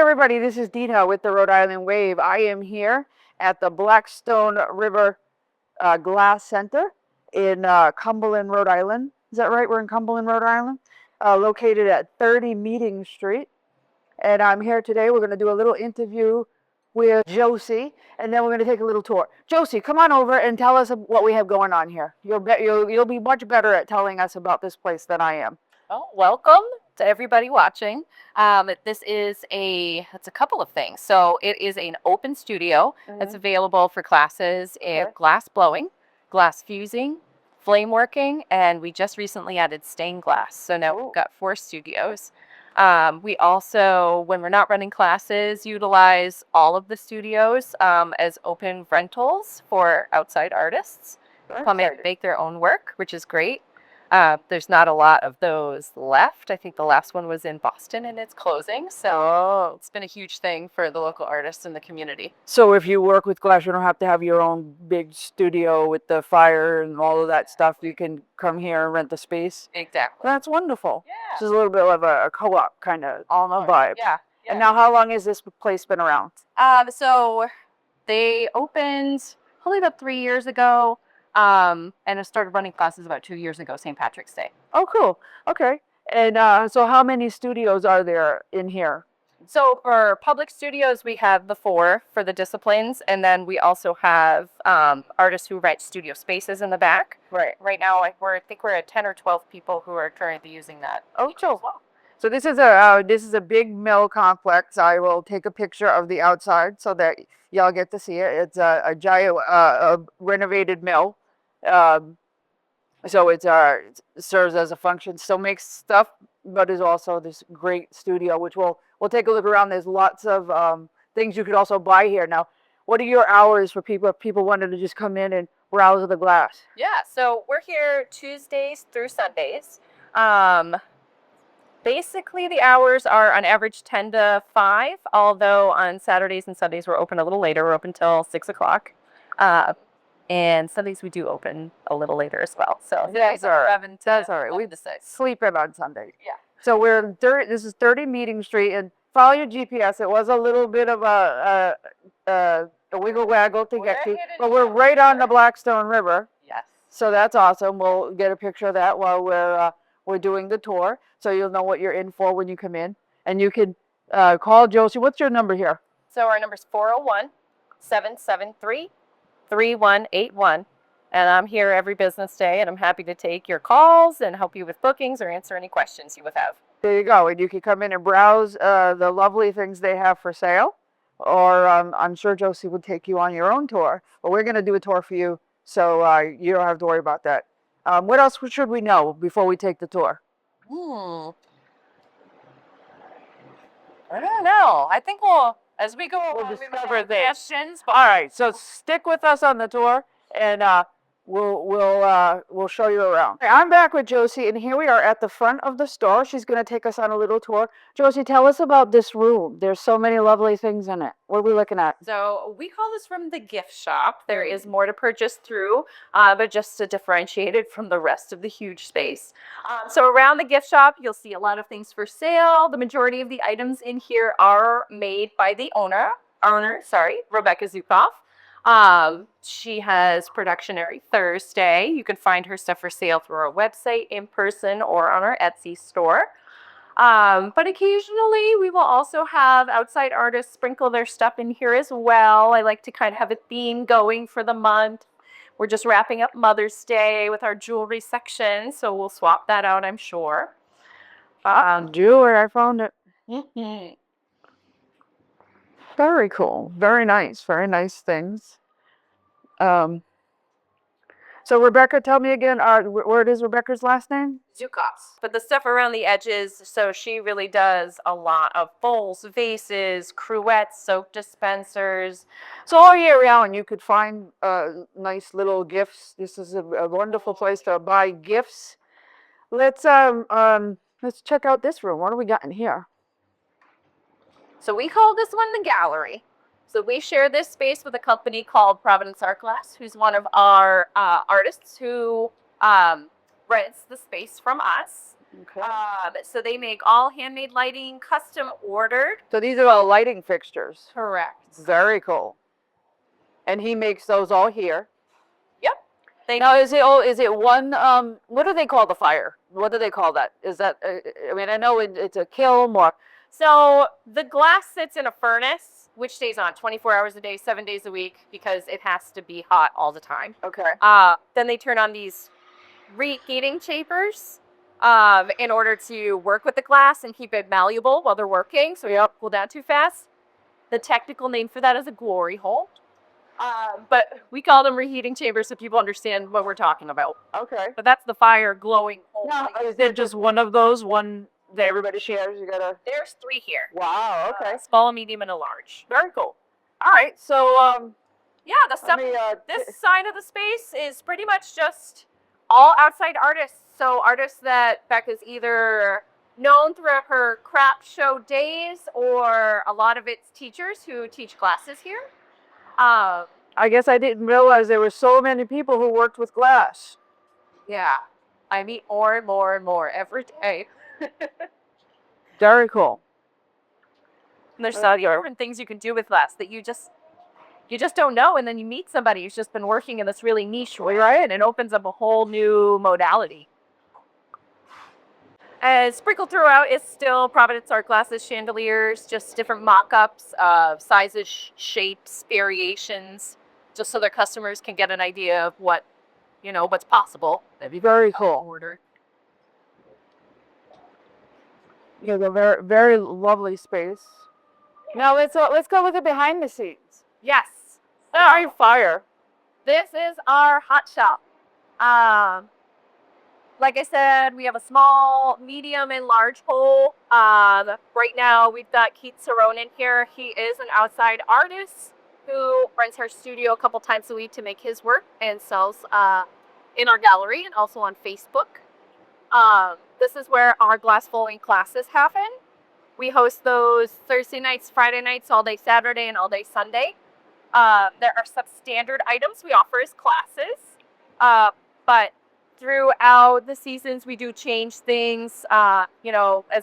everybody, this is Dina with the Rhode Island Wave. I am here at the Blackstone River Glass Center in Cumberland, Rhode Island. Is that right? We're in Cumberland, Rhode Island, located at 30 Meeting Street. And I'm here today. We're going to do a little interview with Josie, and then we're going to take a little tour. Josie, come on over and tell us what we have going on here. You'll be much better at telling us about this place than I am. Oh, welcome to everybody watching. It's a couple of things. So it is an open studio that's available for classes in glass blowing, glass fusing, flame working, and we just recently added stained glass. So now we've got 4 studios. We also, when we're not running classes, utilize all of the studios as open rentals for outside artists. Come in and make their own work, which is great. There's not a lot of those left. I think the last one was in Boston and it's closing. So it's been a huge thing for the local artists in the community. So if you work with glass, you don't have to have your own big studio with the fire and all of that stuff. You can come here and rent the space. Exactly. That's wonderful. Yeah. This is a little bit of a co-op kind of vibe. Yeah. And now how long has this place been around? So they opened probably about 3 years ago. And I started running classes about 2 years ago, St. Patrick's Day. Oh, cool. Okay. And so how many studios are there in here? So for public studios, we have the 4 for the disciplines. And then we also have artists who rent studio spaces in the back. Right. Right now, I think we're at 10 or 12 people who are currently using that. Oh, cool. Well. So this is a big mill complex. I will take a picture of the outside so that y'all get to see it. It's a giant renovated mill. So it serves as a function, still makes stuff, but is also this great studio, which we'll take a look around. There's lots of things you could also buy here. Now, what are your hours for people if people wanted to just come in and browse the glass? Yeah, so we're here Tuesdays through Sundays. Basically, the hours are on average 10 to 5, although on Saturdays and Sundays we're open a little later. We're open till 6 o'clock. And Sundays we do open a little later as well. So that's all right. That's all right. We sleep sleep in on Sunday. Yeah. So this is 30 Meeting Street, and follow your GPS. It was a little bit of a wiggle waggle to get to, but we're right on the Blackstone River. Yes. So that's awesome. We'll get a picture of that while we're doing the tour, so you'll know what you're in for when you come in. And you can call Josie. What's your number here? So our number is 401-773-3181. And I'm here every business day, and I'm happy to take your calls and help you with bookings or answer any questions you would have. There you go. And you can come in and browse the lovely things they have for sale. Or I'm sure Josie would take you on your own tour. But we're going to do a tour for you, so you don't have to worry about that. What else should we know before we take the tour? I don't know. I think as we go along, we'll discover the questions. All right, so stick with us on the tour, and we'll show you around. I'm back with Josie, and here we are at the front of the store. She's going to take us on a little tour. Josie, tell us about this room. There's so many lovely things in it. What are we looking at? So we call this room the gift shop. There is more to purchase through, but just to differentiate it from the rest of the huge space. So around the gift shop, you'll see a lot of things for sale. The majority of the items in here are made by the owner, Rebecca Zukoff. She has production every Thursday. You can find her stuff for sale through our website, in person, or on our Etsy store. But occasionally we will also have outside artists sprinkle their stuff in here as well. I like to kind of have a theme going for the month. We're just wrapping up Mother's Day with our jewelry section, so we'll swap that out, I'm sure. Jewelry, I found it. Very cool. Very nice. Very nice things. So Rebecca, tell me again, what is Rebecca's last name? Zukoff. But the stuff around the edges, so she really does a lot of bowls, vases, cruettes, soap dispensers. So all year round you could find nice little gifts. This is a wonderful place to buy gifts. Let's check out this room. What do we got in here? So we call this one the gallery. So we share this space with a company called Providence Art Glass, who's one of our artists who rents the space from us. Okay. So they make all handmade lighting, custom ordered. So these are all lighting fixtures. Correct. Very cool. And he makes those all here. Yep. Now, is it one, what do they call the fire? What do they call that? Is that, I mean, I know it's a kiln or, So the glass sits in a furnace, which stays on 24 hours a day, 7 days a week, because it has to be hot all the time. okay. Then they turn on these reheating chambers in order to work with the glass and keep it malleable while they're working, so you don't cool down too fast. The technical name for that is a glory hole. But we call them reheating chambers so people understand what we're talking about. Okay. But that's the fire glowing hole. Now, is there just one of those, one that everybody shares? You gotta. There's 3 here. Wow. Okay. Small, medium, and a large. Very cool. All right. So, Yeah, the stuff. let me, This side of the space is pretty much just all outside artists. So artists that Becca's either known throughout her craft show days, or a lot of it's teachers who teach classes here. I guess I didn't realize there were so many people who worked with glass. Yeah, I meet more and more and more every day. Very cool. And there's so different things you can do with glass that you just don't know, and then you meet somebody who's just been working in this really niche way, right? And it opens up a whole new modality. And sprinkled throughout is still Providence art glasses, chandeliers, just different mock-ups of sizes, shapes, variations, just so their customers can get an idea of what, what's possible. That'd be very cool. Order. Yeah, a very, very lovely space. Now let's go with the behind the scenes. Yes. Our fire. This is our hot shop. Like I said, we have a small, medium, and large hole. Right now, we've got Keith Cerrone in here. He is an outside artist who runs her studio a couple times a week to make his work and sells in our gallery and also on Facebook. This is where our glassblowing classes happen. We host those Thursday nights, Friday nights, all day Saturday, and all day Sunday. There are some standard items we offer as classes, but throughout the seasons we do change things. As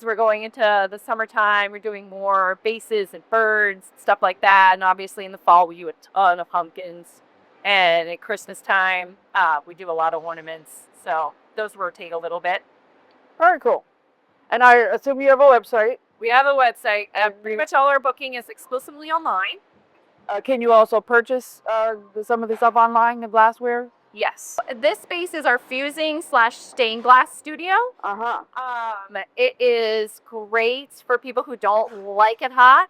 we're going into the summertime, we're doing more bases and birds, stuff like that. And obviously in the fall we do a ton of pumpkins. And at Christmas time, we do a lot of ornaments. So those rotate a little bit. Very cool. And I assume you have a website. We have a website. Pretty much all our booking is exclusively online. Can you also purchase some of the stuff online, the glassware? Yes. This space is our fusing/stained glass studio. It is great for people who don't like it hot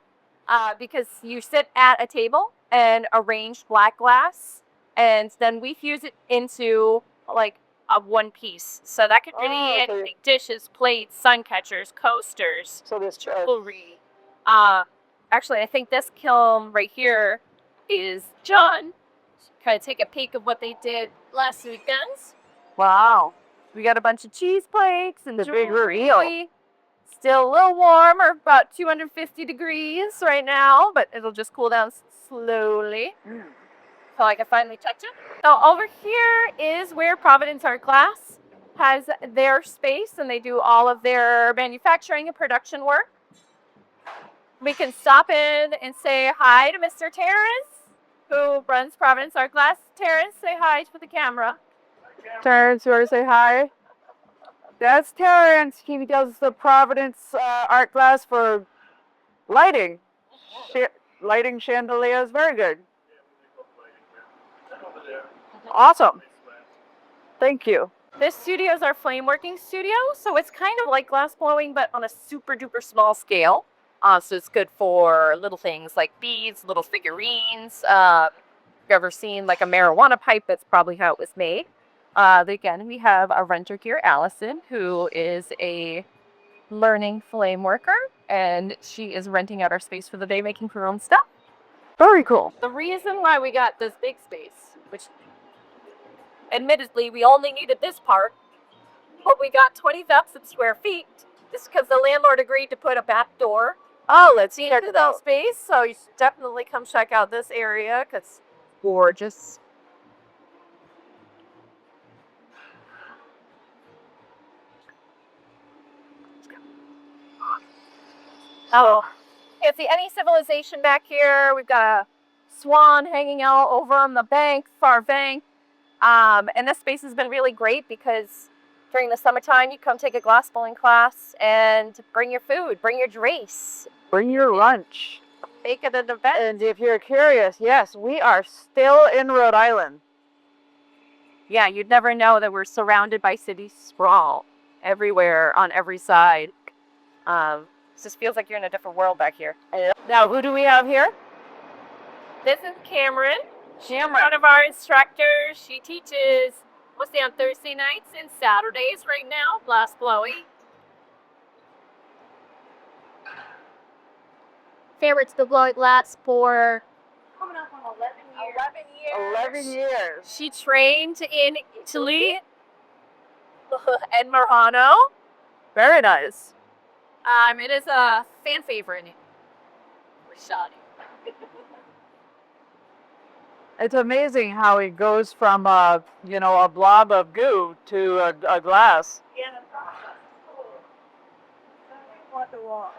because you sit at a table and arrange black glass, and then we fuse it into like a one piece. So that could really be anything: dishes, plates, sun catchers, coasters, So this jewelry. Actually, I think this kiln right here is John. Kind of take a peek of what they did last weekend. Wow. We got a bunch of cheese plates and The big jewelry. reveal. Still a little warmer, about 250 degrees right now, but it'll just cool down slowly. So I can finally touch it. So over here is where Providence Art Glass has their space, and they do all of their manufacturing and production work. We can stop in and say hi to Mr. Terrence, who runs Providence Art Glass. Terrence, say hi to the camera. Terrence, you want to say hi? That's Terrence. He does the Providence art glass for lighting. Lighting chandeliers. Very good. Awesome. Thank you. This studio is our flame working studio, so it's kind of like glass blowing, but on a super duper small scale. So it's good for little things like beads, little figurines. If you've ever seen like a marijuana pipe, that's probably how it was made. Again, we have our renter here, Allison, who is a learning flame worker, and she is renting out our space for the day, making her own stuff. Very cool. The reason why we got this big space, which admittedly we only needed this part, but we got 20,000 square feet, is because the landlord agreed to put a back door. Oh, let's check into it that out. space, so you should definitely come check out this area because it's gorgeous. Oh, can't see any civilization back here. We've got a swan hanging out over on the bank, far bank. And this space has been really great because during the summertime, you come take a glass blowing class and bring your food, bring your drinks, Bring your lunch. make it an event. And if you're curious, yes, we are still in Rhode Island. Yeah, you'd never know that we're surrounded by city sprawl everywhere on every side. It just feels like you're in a different world back here. Now, who do we have here? This is Cameron. She's one of our instructors. She teaches mostly on Thursday nights and Saturdays right now, glass blowing. Favorites to blow glass for coming up on 11 years. 11 years. She trained in Italy and Murano. Very nice. It is a fan favorite. Rashadi. It's amazing how it goes from a blob of goo to a glass. Yeah, the process is cool. What the wall?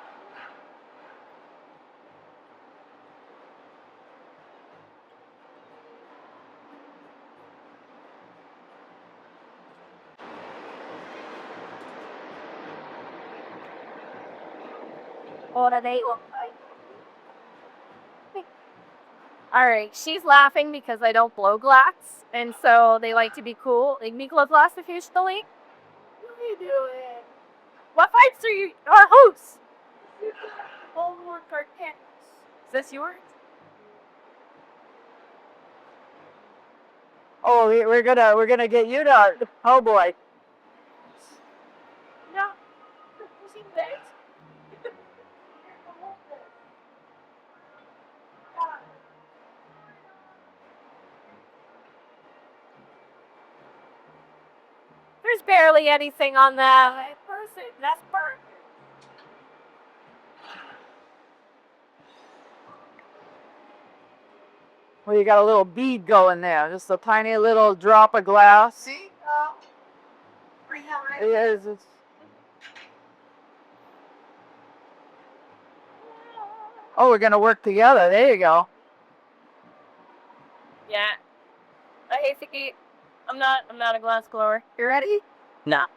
All right, she's laughing because I don't blow glass, and so they like to be cool. Like me blow glass occasionally. What are you doing? What fights are you? Whose? Homework or tennis? Is this yours? Oh, we're gonna get you to. Oh boy. No. See that? There's barely anything on that person. That's burnt. Well, you got a little bead going there, just a tiny little drop of glass. See? Bring that right. It is. It's... Oh, we're gonna work together. There you go. Yeah. I hate to keep. I'm not a glass blower. You ready? Nah.